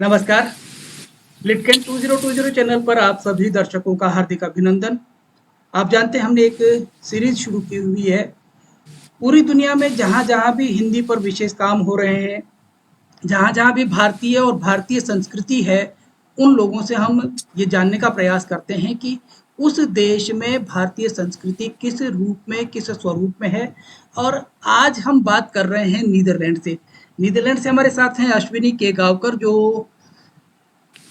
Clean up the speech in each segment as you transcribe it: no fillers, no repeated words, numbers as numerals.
नमस्कार। लिटकेन 2020 चैनल पर आप सभी दर्शकों का हार्दिक अभिनंदन। आप जानते हैं हमने एक सीरीज शुरू की हुई है। पूरी दुनिया में जहाँ-जहाँ भी हिंदी पर विशेष काम हो रहे हैं, जहाँ-जहाँ भी भारतीय और भारतीय संस्कृति है, उन लोगों से हम ये जानने का प्रयास करते हैं कि उस देश में भारतीय संस्कृति किस रूप में, किस स्वरूप में है। और आज हम बात कर रहे हैं नीदरलैंड से। नीदरलैंड से हमारे साथ हैं अश्विनी केगांवकर, जो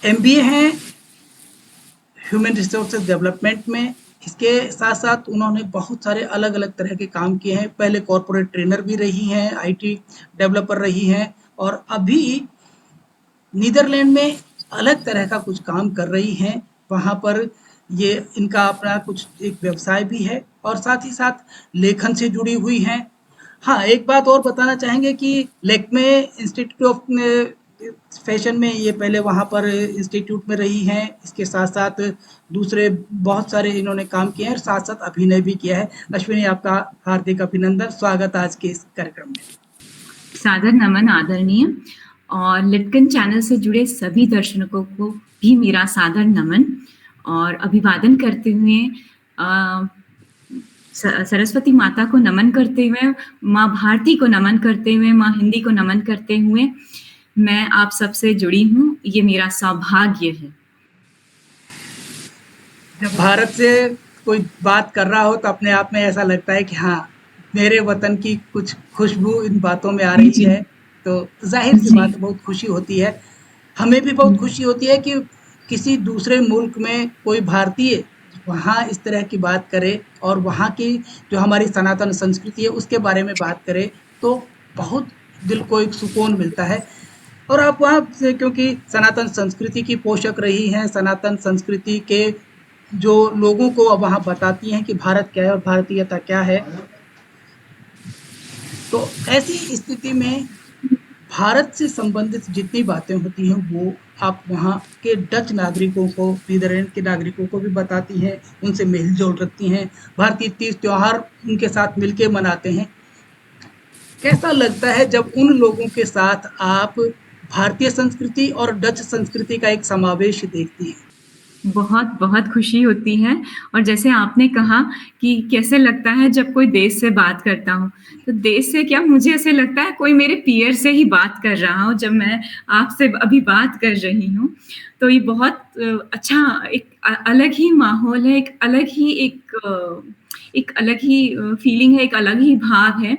एमबीए हैं ह्यूमन रिसोर्सेज डेवलपमेंट में। इसके साथ-साथ उन्होंने बहुत सारे अलग-अलग तरह के काम किए हैं। पहले कॉर्पोरेट ट्रेनर भी रही हैं, आईटी डेवलपर रही हैं और अभी नीदरलैंड में अलग तरह का कुछ काम कर रही हैं। वहाँ पर ये इनका अपना कुछ एक व्यवसाय भी है और साथ ही साथ लेखन से जुड़ी हुई हैं। हाँ, एक बात और बताना चाहेंगे कि लेक्मे इंस्टीट्यूट ऑफ फैशन में ये पहले वहाँ पर इंस्टीट्यूट में रही हैं। इसके साथ-साथ दूसरे बहुत सारे इन्होंने काम किए हैं और साथ-साथ अभिनय भी किया है। अश्विनी, आपका हार्दिक अभिनंदन, स्वागत आज के इस कार्यक्रम में। सादर नमन आदरणीय, और लिटकन चैनल से जुड़े सभी दर्शकों को भी मेरा सादर नमन और अभिवादन करते हुए सरस्वती माता को नमन करते हुए, माँ भारती को नमन करते हुए, माँ हिंदी को नमन करते हुए मैं आप सबसे जुड़ी हूँ। ये मेरा सौभाग्य है। जब भारत से कोई बात कर रहा हो तो अपने आप में ऐसा लगता है कि हाँ, मेरे वतन की कुछ खुशबू इन बातों में आ रही है। तो ज़ाहिर-सी बात है, बहुत खुशी होती है। हमें भी बहुत खुशी होती है कि किसी दूसरे मुल्क में कोई भारतीय वहाँ इस तरह की बात करे और वहाँ की जो हमारी सनातन संस्कृति है उसके बारे में बात करे, तो बहुत दिल को एक सुकून मिलता है। और आप वहाँ से, क्योंकि सनातन संस्कृति की पोषक रही हैं, सनातन संस्कृति के जो लोगों को अब वहाँ बताती हैं कि भारत क्या है और भारतीयता क्या है। तो ऐसी स्थिति में भारत से संबंधित जितनी बातें होती हैं वो आप वहाँ के डच नागरिकों को, नीदरलैंड के नागरिकों को भी बताती हैं, उनसे मेल-जोल रखती हैं, भारतीय तीज त्योहार उनके साथ मिलके मनाते हैं। कैसा लगता है जब उन लोगों के साथ आप भारतीय संस्कृति और डच संस्कृति का एक समावेश देखती हैं? बहुत खुशी होती है। और जैसे आपने कहा कि कैसे लगता है जब कोई देश से बात करता हूँ, तो देश से क्या, मुझे ऐसे लगता है कोई मेरे पीयर से ही बात कर रहा हो जब मैं आपसे अभी बात कर रही हूँ। तो ये बहुत अच्छा एक अलग ही माहौल है, एक अलग ही फीलिंग है, एक अलग ही भाव है।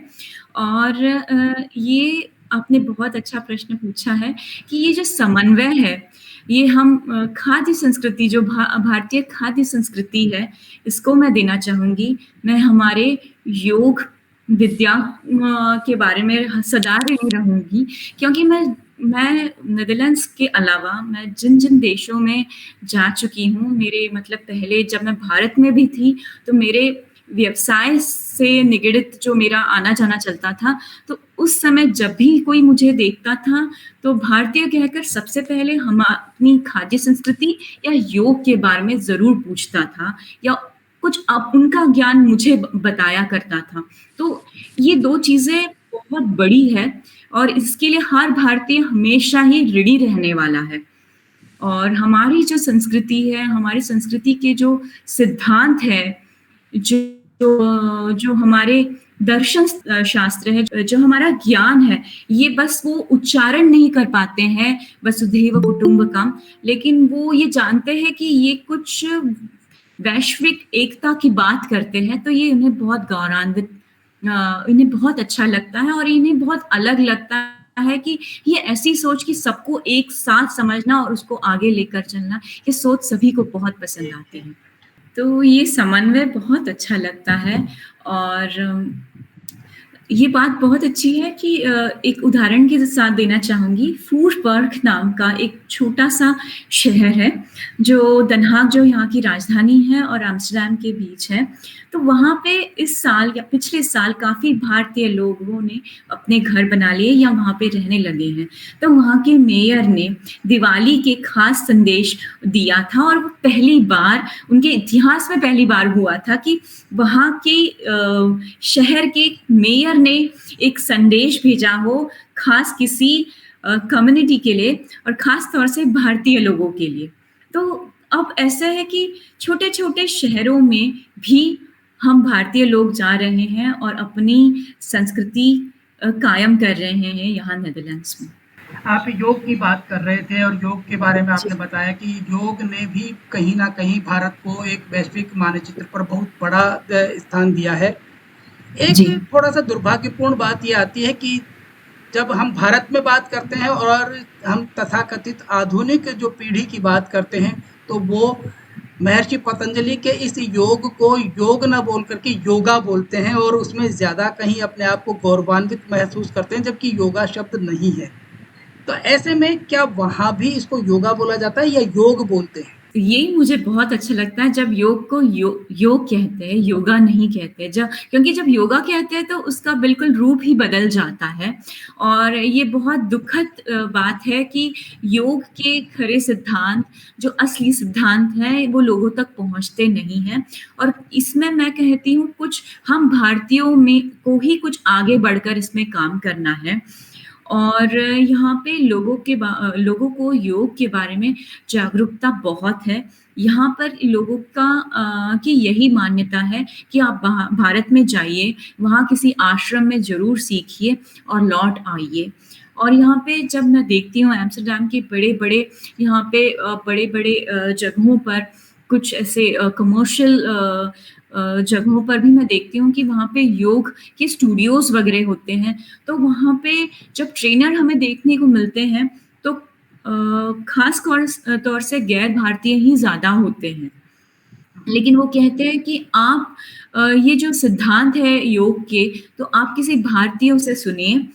और ये आपने बहुत अच्छा प्रश्न पूछा है कि ये जो समन्वय है, ये हम खाद्य संस्कृति, जो भारतीय खाद्य संस्कृति है, इसको मैं देना चाहूँगी। मैं हमारे योग विद्या के बारे में सदा रही रहूँगी, क्योंकि मैं नीदरलैंड्स के अलावा मैं जिन देशों में जा चुकी हूँ, मेरे मतलब पहले जब मैं भारत में भी थी, तो मेरे व्यवसाय से निगडित जो मेरा आना-जाना चलता था, तो उस समय जब भी कोई मुझे देखता था, तो भारतीय कहकर सबसे पहले हम अपनी खाद्य संस्कृति या योग के बारे में ज़रूर पूछता था, या कुछ उनका ज्ञान मुझे बताया करता था। तो ये 2 चीज़ें बहुत बड़ी है और इसके लिए हर भारतीय हमेशा ही ऋणी रहने वाला है। और हमारी जो संस्कृति है, हमारी संस्कृति के जो सिद्धांत है, जो हमारे दर्शन शास्त्र है, जो हमारा ज्ञान है, ये बस वो उच्चारण नहीं कर पाते हैं वसुधैव कुटुंबकम, लेकिन वो ये जानते हैं कि ये कुछ वैश्विक एकता की बात करते हैं। तो ये उन्हें बहुत गौरवान्वित, इन्हें बहुत अच्छा लगता है और इन्हें बहुत अलग लगता है कि ये ऐसी सोच कि सबको एक साथ समझना और उसको आगे लेकर चलना, ये सोच सभी को बहुत पसंद आती है। तो ये समन्वय बहुत अच्छा लगता है। और ये बात बहुत अच्छी है कि एक उदाहरण के साथ देना चाहूँगी। फूरबर्ग नाम का एक छोटा-सा शहर है, जो दन हाग, जो यहाँ की राजधानी है, और एम्स्टर्डम के बीच है। तो वहाँ पे इस साल या पिछले साल काफ़ी भारतीय लोगों ने अपने घर बना लिए या वहाँ पे रहने लगे हैं। तो वहाँ के मेयर ने दिवाली के खास संदेश दिया था, और वो पहली बार उनके इतिहास में पहली बार हुआ था कि वहाँ के शहर के मेयर ने एक संदेश भेजा हो खास किसी कम्युनिटी के लिए और ख़ास तौर से भारतीय लोगों के लिए। तो अब ऐसा है कि छोटे-छोटे शहरों में भी हम भारतीय लोग जा रहे हैं और अपनी संस्कृति कायम कर रहे हैं यहाँ नीदरलैंड्स में। आप योग की बात कर रहे थे और योग के बारे में जी, आपने बताया कि योग ने भी कहीं न कहीं भारत को एक वैश्विक मानचित्र पर बहुत बड़ा स्थान दिया है। एक जी, थोड़ा-सा दुर्भाग्यपूर्ण बात ये आती है कि जब हम भारत में बात करते हैं और हम तथाकथित आधुनिक जो पीढ़ी की बात करते हैं, तो वो महर्षि पतंजलि के इस योग को योग ना बोल कर के योगा बोलते हैं और उसमें ज़्यादा कहीं अपने आप को गौरवान्वित महसूस करते हैं, जबकि योगा शब्द नहीं है। तो ऐसे में क्या वहाँ भी इसको योगा बोला जाता है या योग बोलते हैं? यही मुझे बहुत अच्छा लगता है जब योग को योग कहते हैं, योगा नहीं कहते। जब क्योंकि जब योगा कहते हैं तो उसका बिल्कुल रूप ही बदल जाता है और ये बहुत दुखद बात है कि योग के खरे सिद्धांत, जो असली सिद्धांत हैं, वो लोगों तक पहुँचते नहीं हैं और इसमें मैं कहती हूँ कुछ हम भारतीयों में को ही कुछ आगे बढ़कर इसमें काम करना है। और यहाँ पे लोगों को योग के बारे में जागरूकता बहुत है। यहाँ पर लोगों की यही मान्यता है कि आप भारत में जाइए, वहाँ किसी आश्रम में ज़रूर सीखिए और लौट आइए। और यहाँ पे जब मैं देखती हूँ एम्स्टर्डम के बड़े-बड़े यहाँ पे बड़े-बड़े जगहों पर कुछ ऐसे कमर्शियल जगहों पर भी मैं देखती हूँ कि वहाँ पे योग के स्टूडियोज़ वगैरह होते हैं। तो वहाँ पे जब ट्रेनर हमें देखने को मिलते हैं तो ख़ास तौर से गैर भारतीय ही ज़्यादा होते हैं। लेकिन वो कहते हैं कि आप ये जो सिद्धांत है योग के, तो आप किसी भारतीयों से सुनिए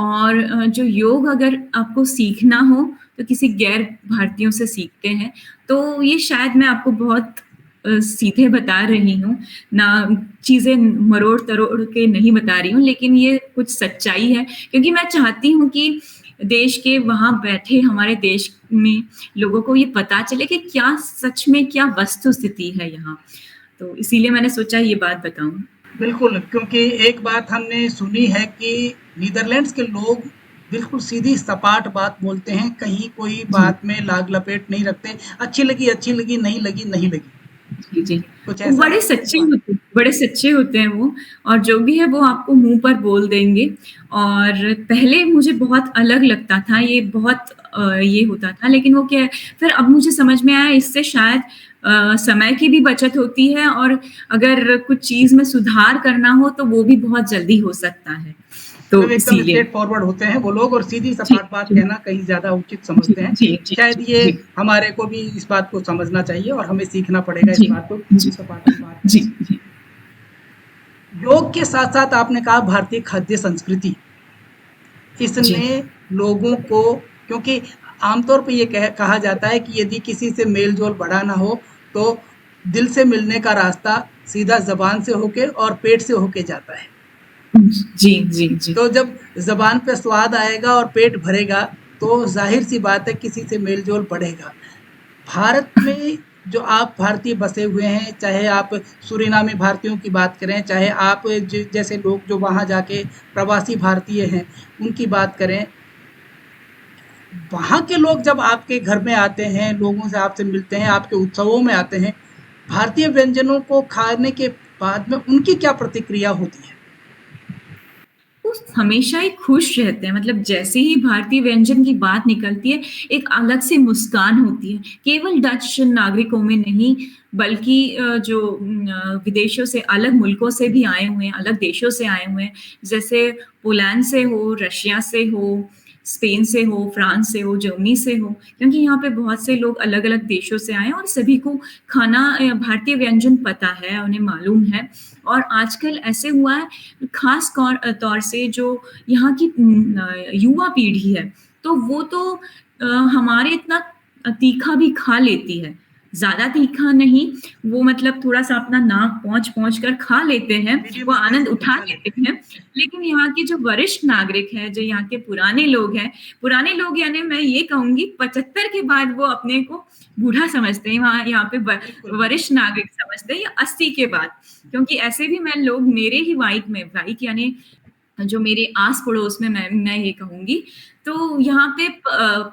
और जो योग अगर आपको सीखना हो, तो किसी गैर भारतीयों से सीखते हैं। तो ये शायद मैं आपको बहुत सीधे बता रही हूँ, ना चीज़ें मरोड़-तरोड़ के नहीं बता रही हूँ, लेकिन ये कुछ सच्चाई है क्योंकि मैं चाहती हूँ कि देश के वहाँ बैठे हमारे देश में लोगों को ये पता चले कि क्या सच में क्या वस्तुस्थिति है यहाँ। तो इसीलिए मैंने सोचा ये बात बताऊँ। बिल्कुल, क्योंकि एक बात हमने सुनी है कि नीदरलैंड्स के लोग बिल्कुल सीधी सपाट बात बोलते हैं, कहीं कोई जी। बात में लाग-लपेट नहीं रखते। अच्छी लगी, नहीं लगी, नहीं लगी। जी, जी। कुछ वो ऐसा है इस बात बड़े सच्चे होते हैं वो और जो भी है वो आपको मुँह पर बोल देंगे और पहले मुझे बहुत अलग लगता था, ये बहुत ये होता था लेकिन वो क्या है फिर अब मुझे समझ में आया इससे शायद समय की भी बचत होती है और अगर कुछ चीज़ में सुधार करना हो तो वो भी बहुत जल्दी हो सकता है। तो मतलब एकदम इसीलिए। स्ट्रेट फॉरवर्ड होते हैं वो लोग और सीधी जी, सपाट बात जी। कहना कहीं ज़्यादा उचित जी, समझते हैं। जी, जी, शायद जी, ये जी। हमारे को भी इस बात को समझना चाहिए और हमें सीखना पड़ेगा इस जी, बात को जी, सीधी सपाट हम बात जी, करें। जी। योग के साथ-साथ आपने कहा भारतीय खाद्य संस्कृति, जी। इसने लोगों को क्योंकि आमतौर पे ये कहा जाता है कि यदि किसी से मेल-जोल बढ़ाना हो, तो दिल से मिलने का रास्ता सीधा ज़बान से होके और पेट से होके जाता है। जी, जी, जी। तो जब ज़बान पे स्वाद आएगा और पेट भरेगा, तो ज़ाहिर-सी बात है किसी से मेल-जोल बढ़ेगा। भारत में जो आप भारतीय बसे हुए हैं, चाहे आप सूरीनामी भारतीयों की बात करें, चाहे आप जैसे लोग जो वहाँ जाके प्रवासी भारतीय हैं, उनकी बात करें, वहाँ के लोग जब आपके घर में आते हैं, लोगों से आपसे मिलते हैं, आपके उत्सवों में आते हैं, भारतीय व्यंजनों को खाने के बाद में उनकी क्या प्रतिक्रिया होती है? वो हमेशा ही खुश रहते हैं मतलब जैसे ही भारतीय व्यंजन की बात निकलती है, एक अलग सी मुस्कान होती है। केवल डच नागरिकों में नहीं बल्कि जो विदेशों से अलग मुल्कों से भी आए हुए हैं, अलग देशों से आए हुए हैं, जैसे पोलैंड से हो, रशिया से हो, स्पेन से हो, फ्रांस से हो, जर्मनी से हो, क्योंकि यहाँ पे बहुत से लोग अलग-अलग देशों से आए हैं और सभी को खाना भारतीय व्यंजन पता है, उन्हें मालूम है और आजकल ऐसे हुआ है खास तौर से जो यहाँ की युवा पीढ़ी है, तो वो तो हमारे इतना तीखा भी खा लेती है। ज़्यादा तीखा नहीं, वो मतलब थोड़ा-सा अपना नाक पहुँच-पहुँच कर खा लेते हैं, मीडियम वो आनंद स्पाइसी उठा खा लेते लेते हैं। हैं। लेकिन यहाँ के जो वरिष्ठ नागरिक हैं, जो यहाँ के पुराने लोग यानी मैं ये कहूँगी 75 के बाद वो अपने को बूढ़ा समझते हैं, वहाँ यहाँ पे बिल्कुल, बिल्कुल। वरिष्ठ नागरिक समझते हैं या 80 के बाद। क्योंकि ऐसे भी मैं लोग मेरे ही वाइक में वाइक यानी जो मेरे आस-पड़ोस में मैं ये कहूँगी, तो यहाँ पे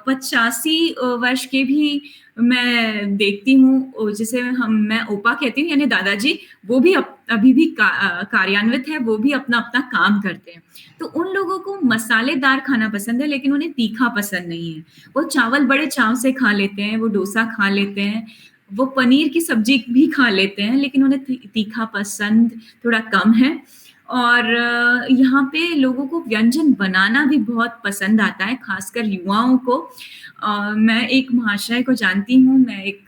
85 वर्ष के भी मैं देखती हूँ जिसे मैं ओपा कहती हूँ यानी दादाजी, वो भी अभी भी कार्यान्वित है, वो भी अपना-अपना काम करते हैं। तो उन लोगों को मसालेदार खाना पसंद है लेकिन उन्हें तीखा पसंद नहीं है। वो चावल बड़े चाव से खा लेते हैं, वो डोसा खा लेते हैं, वो पनीर की सब्ज़ी भी खा लेते हैं लेकिन उन्हें तीखा पसंद थोड़ा कम है। और यहाँ पे लोगों को व्यंजन बनाना भी बहुत पसंद आता है, ख़ासकर युवाओं को। मैं एक महाशय को जानती हूँ, मैं एक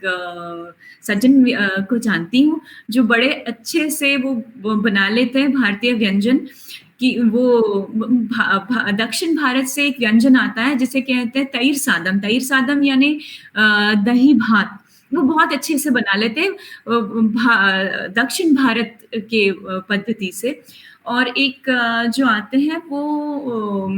सज्जन को जानती हूँ, जो बड़े अच्छे से वो बना लेते हैं भारतीय व्यंजन कि वो दक्षिण भारत से एक व्यंजन आता है जिसे कहते हैं तइर सादम। तइर सादम यानी दही भात, वो बहुत अच्छे से बना लेते हैं दक्षिण भारत के पद्धति से। और एक जो आते हैं वो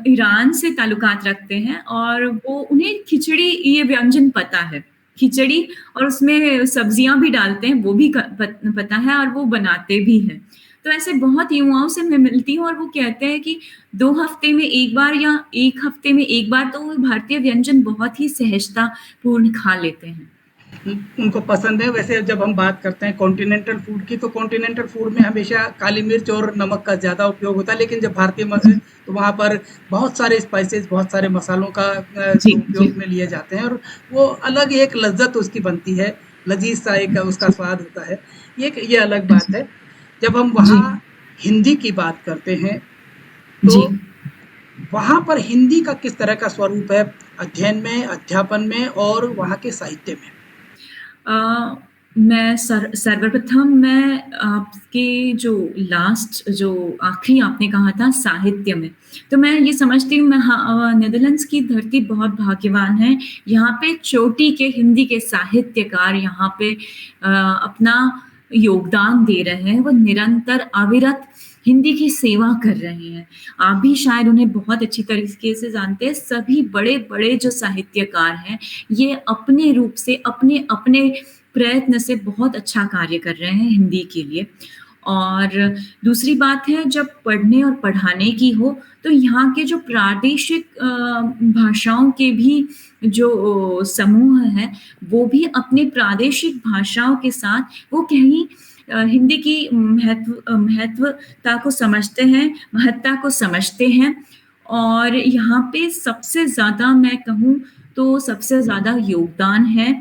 ईरान से ताल्लुकात रखते हैं और वो उन्हें खिचड़ी ये व्यंजन पता है। खिचड़ी और उसमें सब्जियाँ भी डालते हैं, वो भी पता है और वो बनाते भी हैं। तो ऐसे बहुत युवाओं से मैं मिलती हूँ और वो कहते हैं कि 2 हफ्ते में 1 बार या 1 हफ्ते में 1 बार तो वो भारतीय व्यंजन बहुत ही सहजतापूर्ण खा लेते हैं। उनको पसंद है। वैसे जब हम बात करते हैं कॉन्टिनेंटल फूड की, तो कॉन्टिनेंटल फूड में हमेशा काली मिर्च और नमक का ज़्यादा उपयोग होता है, लेकिन जब भारतीय तो वहाँ पर बहुत सारे स्पाइसेस, बहुत सारे मसालों का जी, उपयोग में लिए जाते हैं और वो अलग एक लज्जत उसकी बनती है, लजीज सा एक उसका स्वाद होता है। ये अलग बात है। जब हम वहाँ हिंदी की बात करते हैं, तो वहाँ पर हिंदी का किस तरह का स्वरूप है अध्ययन में, अध्यापन में और वहाँ के साहित्य में? मैं सर्वप्रथम मैं आपके जो आखिरी आपने कहा था साहित्य में, तो मैं ये समझती हूँ नेदरलैंड्स की धरती बहुत भाग्यवान है। यहाँ पे चोटी के हिंदी के साहित्यकार यहाँ पे अपना योगदान दे रहे हैं, वो निरंतर अविरत हिंदी की सेवा कर रहे हैं। आप भी शायद उन्हें बहुत अच्छी तरीके से जानते हैं, सभी बड़े-बड़े जो साहित्यकार हैं, ये अपने रूप से, अपने प्रयत्न से बहुत अच्छा कार्य कर रहे हैं हिंदी के लिए। और दूसरी बात है जब पढ़ने और पढ़ाने की हो, तो यहाँ के जो प्रादेशिक भाषाओं के भी जो समूह हैं, वो भी अपने प्रादेशिक भाषाओं के साथ वो कहीं हिंदी की महत्वता को समझते हैं, महत्ता को समझते हैं। और यहाँ पे सबसे ज़्यादा मैं कहूँ तो सबसे ज़्यादा योगदान है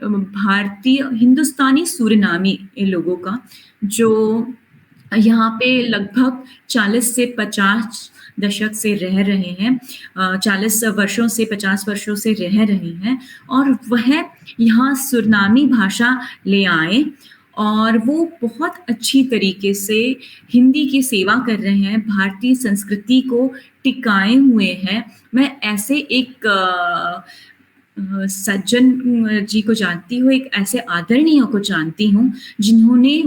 हिंदुस्तानी सूरीनामी लोगों का, जो यहाँ पे लगभग 40 से 50 दशक से रह रहे हैं, 40 वर्षों से 50 वर्षों से रह रहे हैं और वह यहाँ सूरीनामी भाषा ले आए और वो बहुत अच्छी तरीके से हिंदी की सेवा कर रहे हैं, भारतीय संस्कृति को टिकाए हुए हैं। मैं ऐसे एक सज्जन जी को जानती हूँ, एक ऐसे आदरणीय को जानती हूँ, जिन्होंने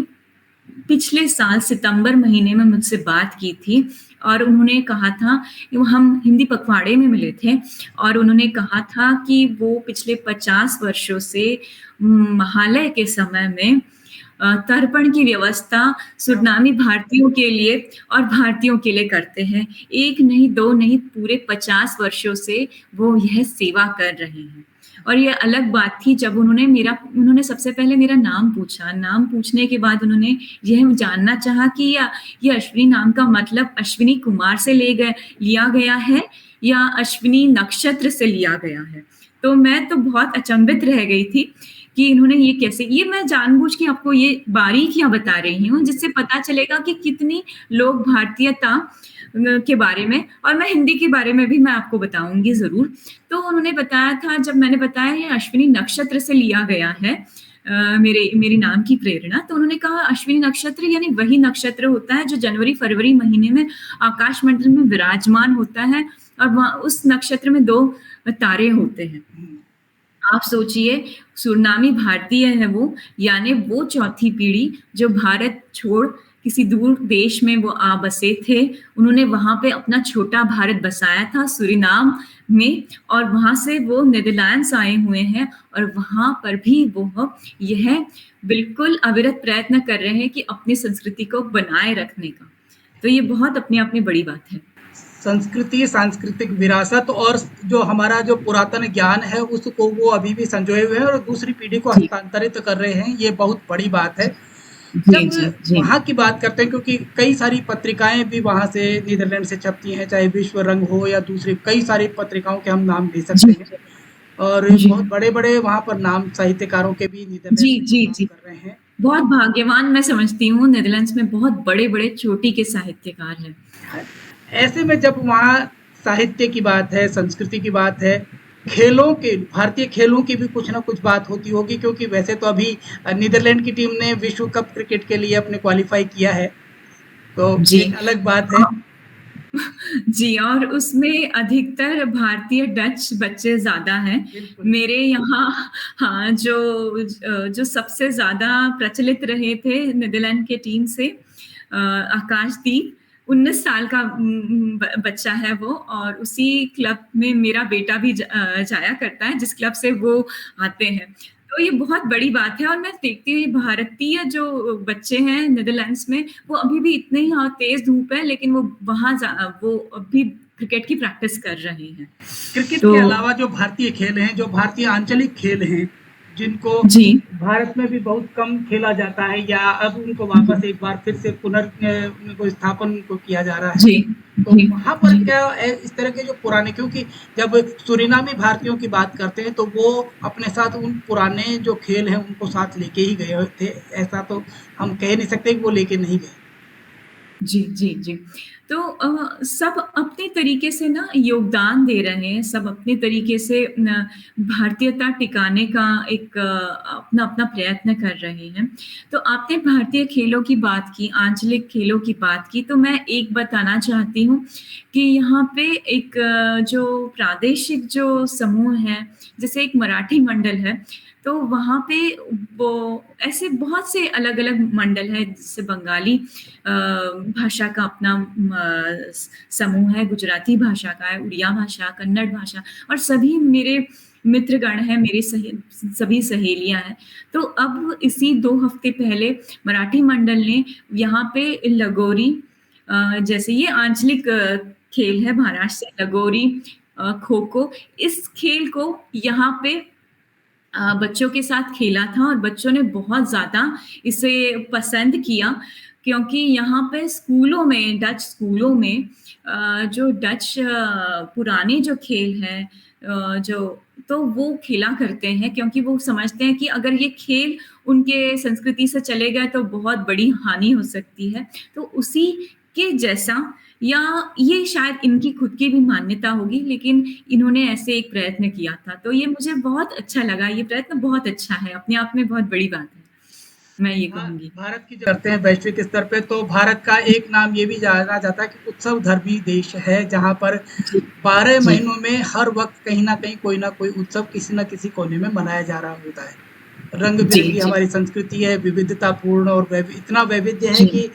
पिछले साल सितंबर महीने में मुझसे बात की थी और उन्होंने कहा था कि हम हिंदी पखवाड़े में मिले थे और उन्होंने कहा था कि वो पिछले 50 वर्षों से महालय के समय में तर्पण की व्यवस्था सूरीनामी भारतीयों के लिए और भारतीयों के लिए करते हैं। 1 नहीं, 2 नहीं, पूरे 50 वर्षों से वो यह सेवा कर रहे हैं। और ये अलग बात थी जब उन्होंने सबसे पहले मेरा नाम पूछा। नाम पूछने के बाद उन्होंने यह जानना चाहा कि ये अश्विनी नाम का मतलब अश्विनी कुमार से लिया गया है या अश्विनी नक्षत्र से लिया गया है। तो मैं तो बहुत अचंभित रह गई थी कि इन्होंने ये कैसे, ये मैं जानबूझ के आपको ये बारीकियां बता रही हूँ जिससे पता चलेगा कि कितनी लोग भारतीयता के बारे में, और मैं हिंदी के बारे में भी मैं आपको बताऊंगी ज़रूर। तो उन्होंने बताया था, जब मैंने बताया ये अश्विनी नक्षत्र से लिया गया है मेरे नाम की प्रेरणा, तो उन्होंने कहा अश्विनी नक्षत्र यानी वही नक्षत्र होता है जो जनवरी-फरवरी महीने में आकाश मंडल में विराजमान होता है और उस नक्षत्र में 2 तारे होते हैं। आप सोचिए, सूरीनामी भारतीय है वो, यानी वो चौथी पीढ़ी जो भारत छोड़ किसी दूर देश में वो आ बसे थे। उन्होंने वहाँ पे अपना छोटा भारत बसाया था सूरीनाम में और वहाँ से वो नीदरलैंड्स आए हुए हैं और वहाँ पर भी वो यह बिल्कुल अविरत प्रयत्न कर रहे हैं कि अपनी संस्कृति को बनाए रखने का। तो ये बहुत अपने आप में बड़ी बात है। संस्कृति, सांस्कृतिक विरासत और जो हमारा जो पुरातन ज्ञान है उसको वो अभी भी संजोए हुए हैं और दूसरी पीढ़ी को जी, हस्तांतरित कर रहे हैं, ये बहुत बड़ी बात है। जी, जब जी, जी, वहाँ की बात करते हैं, क्योंकि कई सारी पत्रिकाएँ भी वहाँ से नीदरलैंड से छपती हैं, चाहे विश्व रंग हो या दूसरी कई सारी पत्रिकाओं के हम नाम ले सकते जी, हैं। और जी, बहुत बड़े-बड़े वहाँ पर नाम साहित्यकारों के भी जी, नीदरलैंड में जो जी, काम जी। कर रहे हैं। बहुत भाग्यवान मैं समझती हूँ, नीदरलैंड्स में बहुत बड़े-बड़े चोटी के साहित्यकार हैं। हाँ, ऐसे में जब वहाँ साहित्य की बात है, संस्कृति की बात है, खेलों के भारतीय खेलों की भी कुछ ना कुछ बात होती होगी, क्योंकि वैसे तो अभी नीदरलैंड की टीम ने विश्व कप क्रिकेट के लिए अपने क्वालीफाई किया है, तो जी। एक अलग बात है। जी, और उसमें अधिकतर भारतीय डच बच्चे ज़्यादा हैं। बिल्कुल। मेरे यहाँ हाँ, जो सबसे ज़्यादा प्रचलित रहे थे नीदरलैंड के टीम से आकाशदीप 19 साल का बच्चा है वो और उसी क्लब में मेरा बेटा भी जाया करता है, जिस क्लब से वो आते हैं। तो ये बहुत बड़ी बात है और मैं देखती हूँ ये भारतीय जो बच्चे हैं नीदरलैंड्स में, वो अभी भी इतने ही तेज़ धूप है लेकिन वो अभी क्रिकेट की प्रैक्टिस कर रहे हैं। क्रिकेट तो के अलावा जो भारतीय खेल हैं, जो भारतीय आंचलिक खेल हैं, जिनको जी, भारत में भी बहुत कम खेला जाता है या अब उनको जी, वापस एक बार फिर से उनको स्थापन उनको किया जा रहा है। जी, तो जी, वहाँ पर जी। क्या इस तरह के जो पुराने, क्योंकि जब सूरीनामी भारतीयों की बात करते हैं तो वो अपने साथ उन पुराने जो खेल हैं उनको साथ लेके ही गए थे। ऐसा तो हम कह नहीं सकते कि वो लेके नहीं गए। जी, जी, जी। तो सब अपने तरीके से ना योगदान दे रहे हैं, सब अपने तरीके से न भारतीयता टिकाने का एक अपना-अपना प्रयत्न कर रहे हैं। तो आपने भारतीय खेलों की बात की, आंचलिक खेलों की बात की, तो मैं एक बताना चाहती हूँ कि यहाँ पे एक जो प्रादेशिक जो समूह हैं, जैसे एक मराठी मंडल है, तो वहाँ पे वो ऐसे बहुत से अलग-अलग मंडल हैं, जैसे बंगाली भाषा का अपना समूह है, गुजराती भाषा का है, उड़िया भाषा, कन्नड़ भाषा और सभी मेरे मित्रगण हैं, मेरी सभी सहेलियाँ हैं। तो अब इसी 2 हफ्ते पहले मराठी मंडल ने यहाँ पे लगोरी जैसे ये आंचलिक खेल है महाराष्ट्र से लगोरी खो-खो, इस खेल को यहाँ पे बच्चों के साथ खेला था और बच्चों ने बहुत ज़्यादा इसे पसंद किया क्योंकि यहाँ पे स्कूलों में डच स्कूलों में जो डच पुराने जो खेल हैं जो तो वो खेला करते हैं क्योंकि वो समझते हैं कि अगर ये खेल उनके संस्कृति से चले गए तो बहुत बड़ी हानि हो सकती है। तो उसी के जैसा या ये शायद इनकी खुद की भी मान्यता होगी लेकिन इन्होंने ऐसे एक प्रयत्न किया था, तो ये मुझे बहुत अच्छा लगा, ये प्रयत्न बहुत अच्छा है, अपने आप में बहुत बड़ी बात है, मैं ये भा कहूँगी। भारत की जो करते हैं वैश्विक स्तर पे, तो भारत का एक नाम ये भी जाना जाता है कि उत्सव धर्मी देश है, जहाँ पर जी, 12 जी, महीनों में हर वक़्त कहीं न कहीं कोई न कोई उत्सव किसी न किसी कोने में मनाया जा रहा होता है। जी, रंग-बिरंगी जी, हमारी संस्कृति है, विविधतापूर्ण और इतना वैविध्य है जी, कि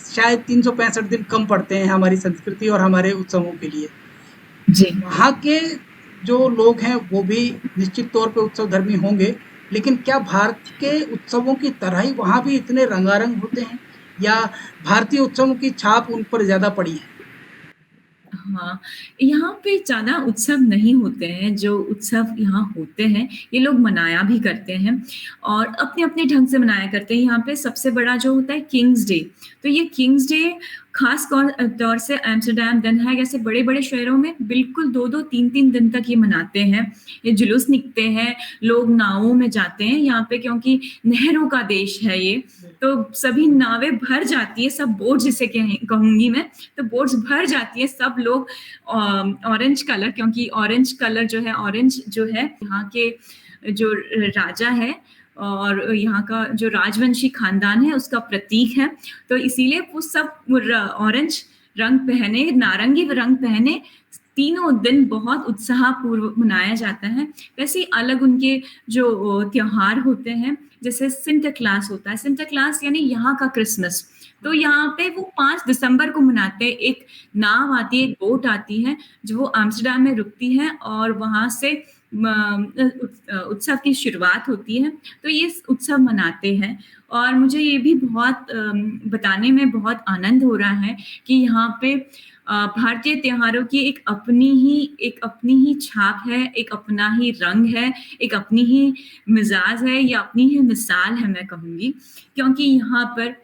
शायद 365 दिन कम पड़ते हैं हमारी संस्कृति और हमारे उत्सवों के लिए। जी। वहाँ के जो लोग हैं वो भी निश्चित तौर पे उत्सवधर्मी होंगे, लेकिन क्या भारत के उत्सवों की तरह ही वहाँ भी इतने रंगारंग होते हैं? या भारतीय उत्सवों की छाप उन पर ज़्यादा पड़ी है? हाँ, यहाँ पे ज़्यादा उत्सव नहीं होते हैं, जो उत्सव यहाँ होते हैं, ये लोग मनाया भी करते हैं और अपने-अपने ढंग से मनाया करते हैं। यहाँ पे सबसे बड़ा जो होता है किंग्स डे, तो ये किंग्स डे ख़ास तौर से एम्स्टर्डम, देन हैग ऐसे बड़े-बड़े शहरों में बिल्कुल 2-2 3-3 दिन तक ये मनाते हैं। ये जुलूस निकलते हैं, लोग नावों में जाते हैं यहाँ पे क्योंकि नहरों का देश है ये, बिल्कुल। तो सभी नावें भर जाती हैं, सब बोट जिसे कहूँगी मैं, तो बोट्स भर जाती है सब लोग ऑरेंज कलर क्योंकि ऑरेंज कलर जो है ऑरेंज जो है यहाँ के जो राजा है और यहाँ का जो राजवंशी खानदान है उसका प्रतीक है तो इसीलिए वो सब ऑरेंज रंग पहने नारंगी रंग पहने तीनों दिन बहुत उत्साहपूर्वक मनाया जाता है वैसे ही अलग उनके जो त्योहार होते हैं जैसे सिंटर क्लास होता है सिंटर क्लास यानी यहाँ का क्रिसमस तो यहाँ पे वो 5 दिसंबर को मनाते हैं एक नाव आती है, एक बोट आती है, जो वो एम्स्टर्डम में रुकती है और वहाँ से उत्सव की शुरुआत होती है, तो ये उत्सव मनाते हैं और मुझे ये भी बहुत बताने में बहुत आनंद हो रहा है कि यहाँ पे भारतीय त्योहारों की एक अपनी ही छाप है, एक अपना ही रंग है, एक अपनी ही मिज़ाज है या अपनी ही मिसाल है मैं कहूँगी। क्योंकि यहाँ पर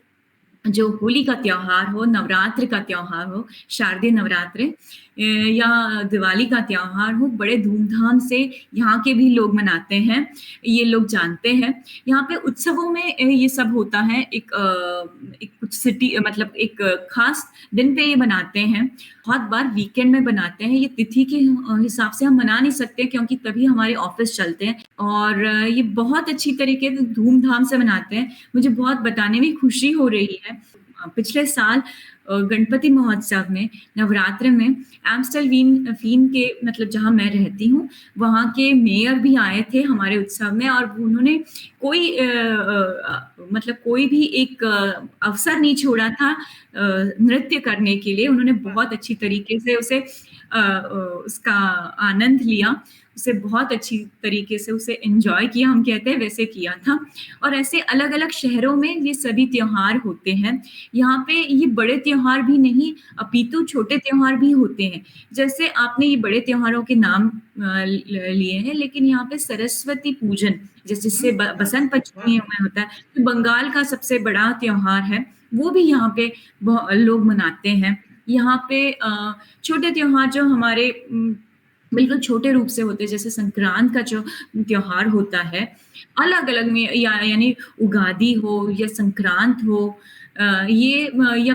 जो होली का त्योहार हो, नवरात्र का त्योहार हो, शारदीय नवरात्रे या दिवाली का त्योहार हो, बड़े धूमधाम से यहाँ के भी लोग मनाते हैं, ये लोग जानते हैं। यहाँ पे उत्सवों में ये सब होता है, एक कुछ सिटी मतलब एक खास दिन पे ये बनाते हैं, बहुत बार वीकेंड में बनाते हैं, ये तिथि के हिसाब से हम मना नहीं सकते क्योंकि तभी हमारे ऑफ़िस चलते हैं और ये बहुत अच्छी तरीके से धूमधाम से मनाते हैं। मुझे बहुत बताने में खुशी हो रही है। पिछले साल गणपति महोत्सव में, नवरात्र में एम्स्टल फ़ीन के मतलब जहाँ मैं रहती हूँ, वहाँ के मेयर भी आए थे हमारे उत्सव में और उन्होंने मतलब कोई भी एक अवसर नहीं छोड़ा था नृत्य करने के लिए। उन्होंने बहुत अच्छी तरीके से उसका आनंद लिया, उसे बहुत अच्छी तरीके से उसे एन्जॉय किया, हम कहते हैं वैसे किया था और ऐसे अलग-अलग शहरों में ये सभी त्योहार होते हैं। यहाँ पे ये बड़े त्योहार भी नहीं, अपितु छोटे त्योहार भी होते हैं। जैसे आपने ये बड़े त्योहारों के नाम लिए हैं, लेकिन यहाँ पे सरस्वती पूजन जिससे बसंत पंचमी में होता है, तो बंगाल का सबसे बड़ा त्योहार है, वो भी यहाँ पे लोग मनाते हैं। यहाँ पे छोटे त्योहार जो हमारे बिल्कुल छोटे रूप से होते हैं, जैसे संक्रांत का जो त्योहार होता है, अलग-अलग में यानी उगादी हो या संक्रांत हो ये या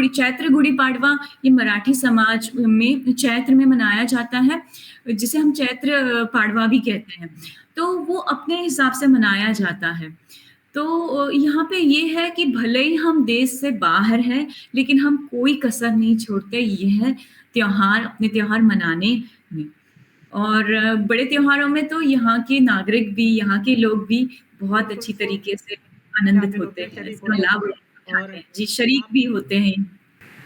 चैत्र गुड़ी पाड़वा ये मराठी समाज में चैत्र में मनाया जाता है, जिसे हम चैत्र पाड़वा भी कहते हैं। तो वो अपने हिसाब से मनाया जाता है। तो यहाँ पे ये है कि भले ही हम देश से बाहर हैं, लेकिन हम कोई कसर नहीं छोड़ते यह त्योहार अपने त्योहार मनाने में। और बड़े त्योहारों में तो यहाँ के नागरिक भी, यहाँ के लोग भी बहुत अच्छी तरीके से आनंदित होते हैं, इसका लाभ उठाते हैं। जी, शरीक भी होते हैं।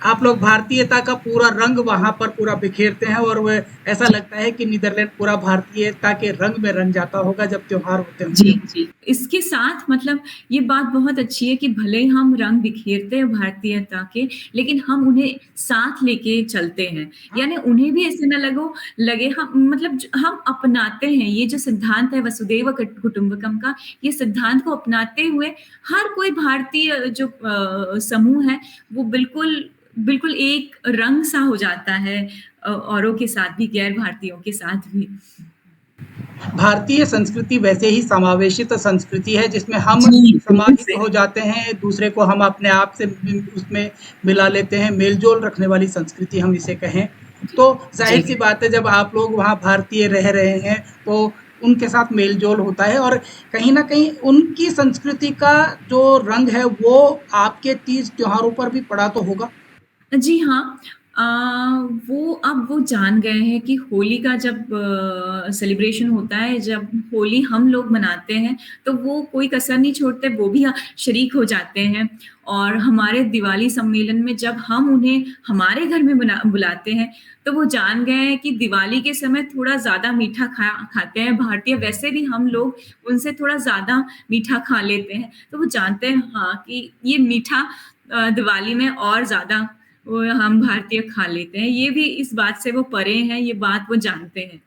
आप लोग भारतीयता का पूरा रंग वहाँ पर पूरा बिखेरते हैं और वह ऐसा लगता है कि नीदरलैंड पूरा भारतीयता के रंग में रंग जाता होगा जब त्योहार होते जी, होंगे। जी। इसके साथ मतलब ये बात बहुत अच्छी है कि भले ही हम रंग बिखेरते हैं भारतीयता के, लेकिन हम उन्हें साथ लेके चलते हैं। यानी उन्हें भी ऐसे ना लगे हम मतलब हम अपनाते हैं, ये जो सिद्धांत है वसुधैव कुटुंबकम का, ये सिद्धांत को अपनाते हुए हर कोई भारतीय जो समूह है, वो बिल्कुल एक रंग सा हो जाता है औरों के साथ भी, गैर भारतीयों के साथ भी। भारतीय संस्कृति वैसे ही समावेशित संस्कृति है जिसमें हम जी, बिल्कुल समाहित सही। हो जाते हैं, दूसरे को हम अपने आप से उसमें मिला लेते हैं, मेल-जोल रखने वाली संस्कृति हम इसे कहें। तो ज़ाहिर-सी जी। बात है जब आप लोग वहाँ भारतीय रह रहे हैं, तो उनके साथ मेल-जोल होता है और कहीं न कहीं उनकी संस्कृति का जो रंग है, वो आपके तीज त्योहारों पर भी पड़ा तो होगा? जी हाँ। अ, वो जान गए हैं कि होली का जब सेलिब्रेशन होता है, जब होली हम लोग मनाते हैं, तो वो कोई कसर नहीं छोड़ते, वो भी शरीक हो जाते हैं और हमारे दिवाली सम्मेलन में जब हम उन्हें हमारे घर में बुलाते हैं, तो वो जान गए हैं कि दिवाली के समय थोड़ा ज़्यादा मीठा खाते हैं भारतीय, वैसे भी हम लोग उनसे थोड़ा ज़्यादा मीठा खा लेते हैं। तो वो जानते हैं हाँ, कि ये मीठा दिवाली में और ज़्यादा वो हम भारतीय खा लेते हैं। ये भी इस बात से वो परे हैं, ये बात वो जानते हैं।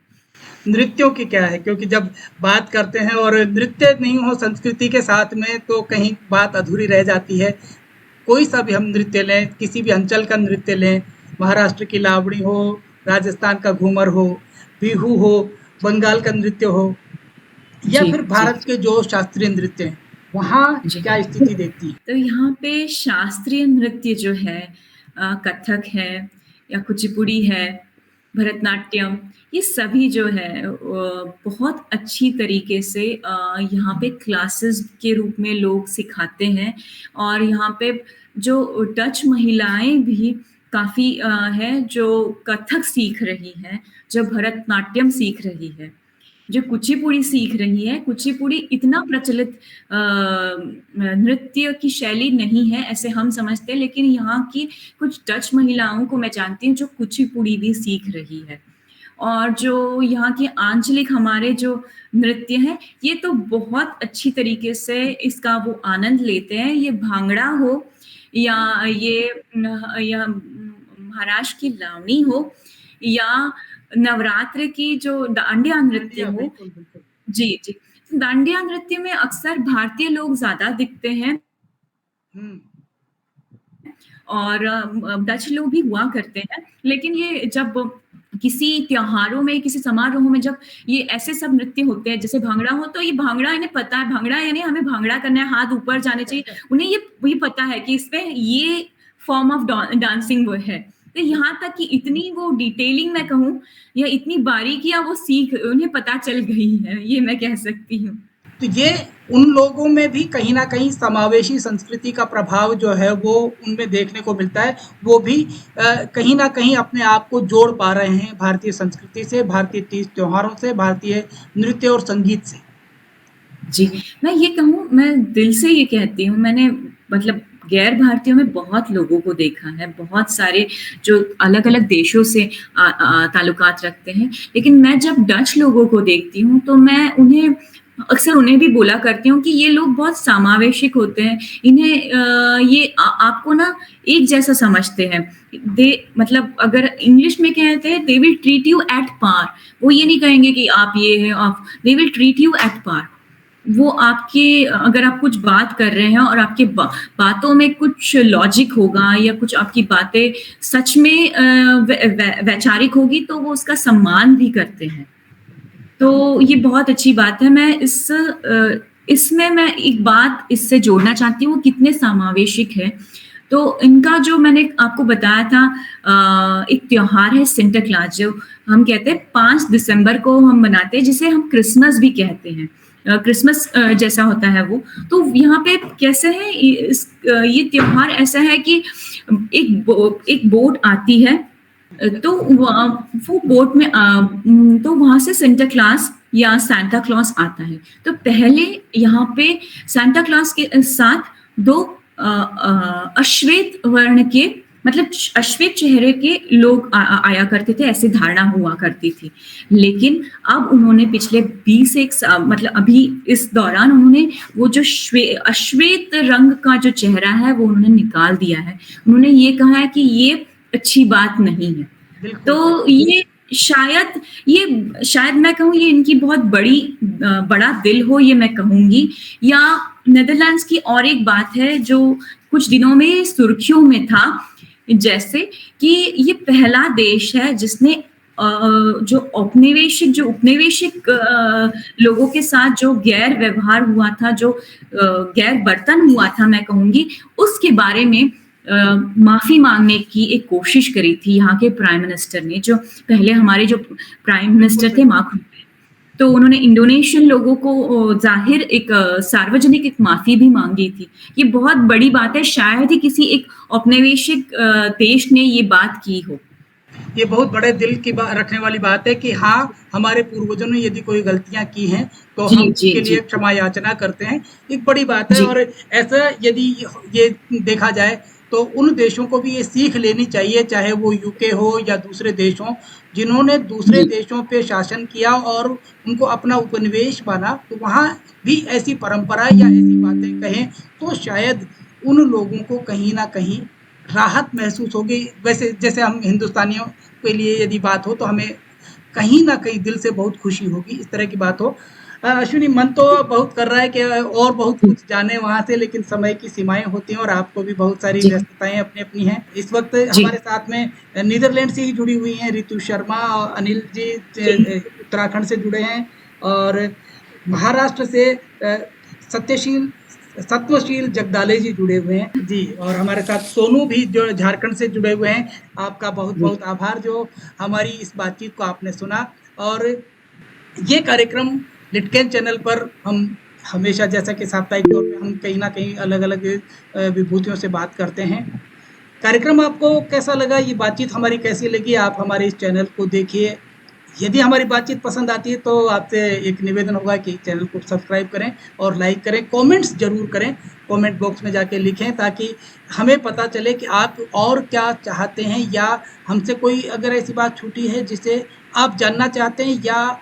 नृत्यों की क्या है? क्योंकि जब बात करते हैं और नृत्य नहीं हो संस्कृति के साथ में तो कहीं बात अधूरी रह जाती है। कोई सा भी हम नृत्य लें, किसी भी अंचल का नृत्य लें, महाराष्ट्र की लावणी हो, राजस्थान का घूमर हो, बिहू हो, बंगाल का नृत्य हो या जी, फिर जी, भारत के जो शास्त्रीय नृत्य हैं, वहाँ जी। क्या स्थिति देखती हैं? तो यहाँ पे शास्त्रीय नृत्य जो है कथक है या कुचिपुड़ी है, भरतनाट्यम, ये सभी जो है बहुत अच्छी तरीके से यहाँ पे क्लासेस के रूप में लोग सिखाते हैं और यहाँ पे जो डच महिलाएँ भी काफ़ी हैं जो कथक सीख रही हैं, जो भरतनाट्यम सीख रही है। जो कुचिपुड़ी सीख रही है, कुचिपुड़ी इतना प्रचलित नृत्य की शैली नहीं है, ऐसे हम समझते हैं, लेकिन यहाँ की कुछ डच महिलाओं को मैं जानती हूँ जो कुचिपुड़ी भी सीख रही है। और जो यहाँ के आंचलिक हमारे जो नृत्य हैं, ये तो बहुत अच्छी तरीके से इसका वो आनंद लेते हैं। ये भांगड़ा हो या ये या महाराष्ट्र की लावनी हो या नवरात्र की जो डांडिया नृत्य डांडिया, हो। बिल्कुल, बिल्कुल। जी, जी। डांडिया नृत्य में अक्सर भारतीय लोग ज़्यादा दिखते हैं। हुँ। और डच लोग भी हुआ करते हैं, लेकिन ये जब किसी त्योहारों में, किसी समारोह में जब ये ऐसे सब नृत्य होते हैं, जैसे भांगड़ा हो, तो ये भांगड़ा इन्हें पता है, भांगड़ा यानी हमें भांगड़ा करना है, हाथ ऊपर जाने चाहिए। उन्हें ये पता है कि इसमें ये फॉर्म ऑफ डांसिंग वो है। तो यहाँ तक कि इतनी वो डिटेलिंग मैं कहूँ या इतनी बारीकियाँ वो सीख उन्हें पता चल गई है, ये मैं कह सकती हूँ। तो ये उन लोगों में भी कहीं न कहीं समावेशी संस्कृति का प्रभाव जो है वो उनमें देखने को मिलता है। वो भी कहीं न कहीं अपने आप को जोड़ पा रहे हैं भारतीय संस्कृति से, भारतीय तीज त्योहारों से, भारतीय नृत्य और संगीत से। जी, मैं ये कहूँ, मैं दिल से ये कहती हूँ, मैंने मतलब गैर भारतीयों में बहुत लोगों को देखा है, बहुत सारे जो अलग-अलग देशों से ताल्लुकात रखते हैं, लेकिन मैं जब डच लोगों को देखती हूँ, तो मैं उन्हें अक्सर उन्हें भी बोला करती हूँ कि ये लोग बहुत समावेशिक होते हैं। इन्हें ये आपको ना एक जैसा समझते हैं। मतलब अगर इंग्लिश में कहते हैं, they will treat you at par. वो ये नहीं कहेंगे कि आप ये हैं, आप they will treat you at par. वो आपके अगर आप कुछ बात कर रहे हैं और आपके बातों में कुछ लॉजिक होगा या कुछ आपकी बातें सच में वैचारिक होगी, तो वो उसका सम्मान भी करते हैं। तो ये बहुत अच्छी बात है। मैं इसमें मैं एक बात इससे जोड़ना चाहती हूँ, वो कितने समावेशिक है। तो इनका जो मैंने आपको बताया था, एक त्योहार है सिंटरक्लास, जो हम कहते हैं 5 दिसंबर को हम मनाते हैं, जिसे हम क्रिसमस भी कहते हैं। क्रिसमस जैसा होता है वो। तो यहाँ पे कैसे है, ये त्योहार ऐसा है कि एक बोट आती है, तो वो बोट में तो वहां से सेंटा क्लॉस या सांता क्लॉस आता है। तो पहले यहाँ पे सांता क्लॉस के साथ 2 अश्वेत वर्ण के, मतलब अश्वेत चेहरे के लोग आया करते थे, ऐसी धारणा हुआ करती थी। लेकिन अब उन्होंने पिछले 20 मतलब अभी इस दौरान उन्होंने वो जो अश्वेत रंग का जो चेहरा है वो उन्होंने निकाल दिया है। उन्होंने ये कहा है कि ये अच्छी बात नहीं है। तो ये शायद मैं कहूँ, ये इनकी बहुत बड़ा दिल हो, ये मैं कहूँगी। या नेदरलैंड्स की और एक बात है जो कुछ दिनों में सुर्खियों में था, जैसे कि ये पहला देश है जिसने जो उपनिवेशिक लोगों के साथ जो गैर व्यवहार हुआ था, जो गैर बर्तन हुआ था, मैं कहूँगी, उसके बारे में माफी मांगने की एक कोशिश करी थी यहाँ के प्राइम मिनिस्टर ने। जो पहले हमारे जो प्राइम मिनिस्टर थे मार्क रूटे, तो उन्होंने इंडोनेशियन लोगों को जाहिर एक सार्वजनिक एक माफी भी मांगी थी। ये बहुत बड़ी बात है, शायद ही किसी एक औपनिवेशिक देश ने ये बात की हो। ये बहुत बड़े दिल की रखने वाली बात है कि हाँ, हमारे पूर्वजों ने यदि कोई गलतियां की हैं तो हम उसके लिए क्षमा याचना करते हैं। एक बड़ी बात है। और ऐसा यदि ये देखा जाए तो उन देशों को भी ये सीख लेनी चाहिए, चाहे वो यूके हो या दूसरे देश हों, जिन्होंने दूसरे देशों पे शासन किया और उनको अपना उपनिवेश माना, तो वहाँ भी ऐसी परंपरा या ऐसी बातें कहें तो शायद उन लोगों को कहीं ना कहीं राहत महसूस होगी। वैसे जैसे हम हिंदुस्तानियों के लिए यदि बात हो तो हमें कहीं ना कहीं दिल से बहुत खुशी होगी इस तरह की बात हो। अश्विनी, मन तो बहुत कर रहा है कि और बहुत कुछ जाने वहाँ से, लेकिन समय की सीमाएं होती हैं और आपको भी बहुत सारी व्यस्तताएं अपनी अपनी हैं। इस वक्त हमारे साथ में नीदरलैंड से ही जुड़ी हुई हैं रितु शर्मा, और अनिल जी उत्तराखंड से जुड़े हैं, और महाराष्ट्र से सत्वशील जगदाले जी जुड़े हुए हैं जी, और हमारे साथ सोनू भी जो झारखंड से जुड़े हुए हैं। आपका बहुत बहुत आभार जो हमारी इस बातचीत को आपने सुना। और ये कार्यक्रम लिटकेन चैनल पर हम हमेशा, जैसा कि साप्ताहिक तौर पे हम कहीं ना कहीं अलग अलग विभूतियों से बात करते हैं। कार्यक्रम आपको कैसा लगा, ये बातचीत हमारी कैसी लगी, आप हमारे इस चैनल को देखिए, यदि हमारी बातचीत पसंद आती है तो आपसे एक निवेदन होगा कि चैनल को सब्सक्राइब करें और लाइक करें, कमेंट्स ज़रूर करें, कमेंट बॉक्स में जाके लिखें ताकि हमें पता चले कि आप और क्या चाहते हैं, या हमसे कोई अगर ऐसी बात छूटी है जिसे आप जानना चाहते हैं, या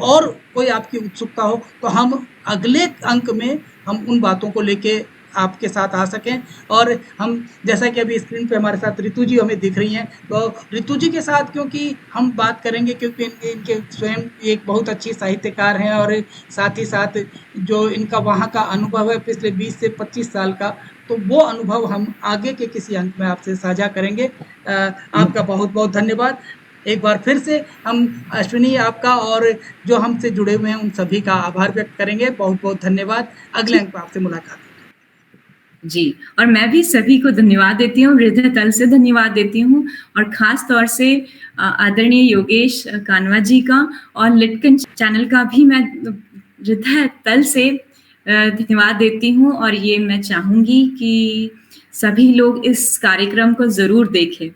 और कोई आपकी उत्सुकता हो, तो हम अगले अंक में हम उन बातों को लेके आपके साथ आ सकें। और हम, जैसा कि अभी स्क्रीन पे हमारे साथ रितु जी हमें दिख रही हैं, तो रितु जी के साथ क्योंकि हम बात करेंगे, क्योंकि इनके स्वयं एक बहुत अच्छी साहित्यकार हैं, और साथ ही साथ जो इनका वहाँ का अनुभव है पिछले 20 से 25 साल का, तो वो अनुभव हम आगे के किसी अंक में आपसे साझा करेंगे। आपका बहुत बहुत धन्यवाद। एक बार फिर से हम अश्विनी आपका और जो हमसे जुड़े हुए हैं उन सभी का आभार व्यक्त करेंगे। बहुत बहुत धन्यवाद। अगले अंक में आपसे मुलाकात होगी। जी, और मैं भी सभी को धन्यवाद देती हूँ, हृदय तल से धन्यवाद देती हूँ, और ख़ास तौर से आदरणीय योगेश कानवा जी का और लिटकन चैनल का भी मैं हृदय तल से धन्यवाद देती हूँ, और ये मैं चाहूँगी कि सभी लोग इस कार्यक्रम को ज़रूर देखें।